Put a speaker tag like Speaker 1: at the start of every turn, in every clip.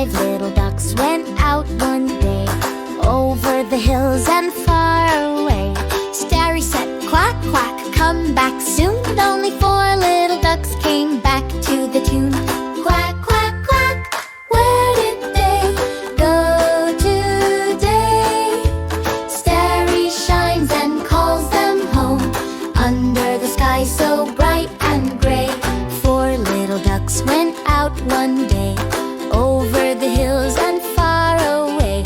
Speaker 1: Five little ducks went out one day, over the hills and far away. Stary said, "Quack, quack, come back soon." But only four little ducks came back to the tune. Quack, quack, quack, where did they go today? Stary shines and calls them home, under the sky so bright and gray. Four little ducks went out one day, over the hills and far away.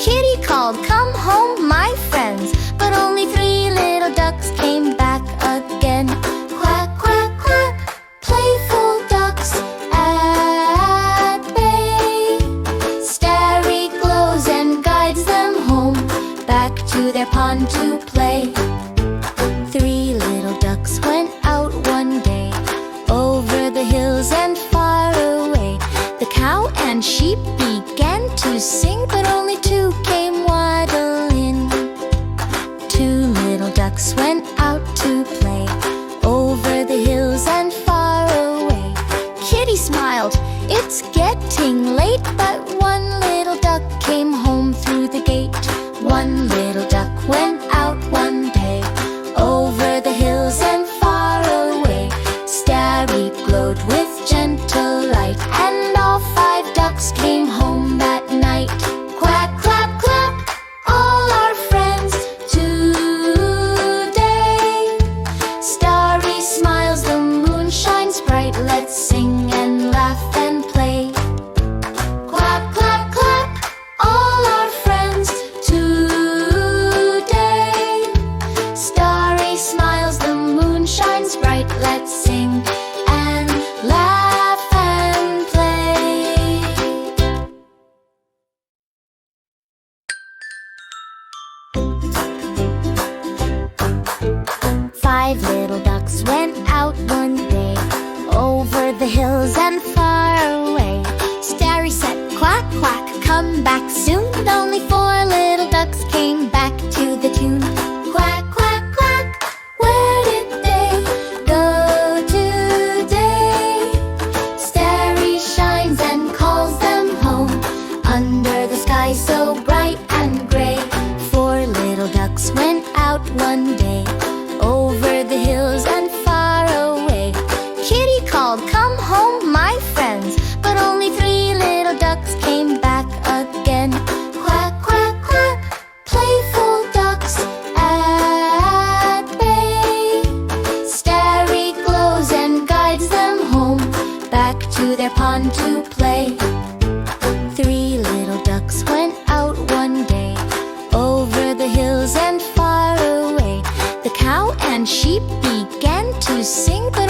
Speaker 1: Kitty called, "Come home, my friends," but only three little ducks came back again. Quack, quack, quack, playful ducks at bay. Stary glows and guides them home, back to their pond to play. Three little ducks went out one day, over the hills and far away. The cow and sheep began to sing, but only two came waddling. Two little ducks went out to play, over the hills and far away. Kitty smiled, "It's getting late," but one little duck came home through the gate. One little duck went out one day, over the hills and far away. Stary glowed with gentle light, and all five ducks came home that night. Quack, clap, clap, all our friends today. Starry smiles, the moon shines bright. Let's sing and laugh and play. Clap, clap, clap, all our friends today. Starry smiles, the moon shines bright. Let's sing and laugh and play. Five little ducks went out one day, over the hills and far away. Stary said, "Quack, quack, come back soon." But only four little ducks came back to the tune. Quack, quack, quack, where did they go today? Stary shines and calls them home, under the sky so bright and gray. Four little ducks went out one day, over the hills and far away. Kitty called, "Come home, my friends," but only three little ducks came back again. Quack, quack, quack, playful ducks at bay. Stary glows and guides them home, back to their pond to play. Three little ducks went out one day, over the hills and far away. The cow and sheep began to sing, but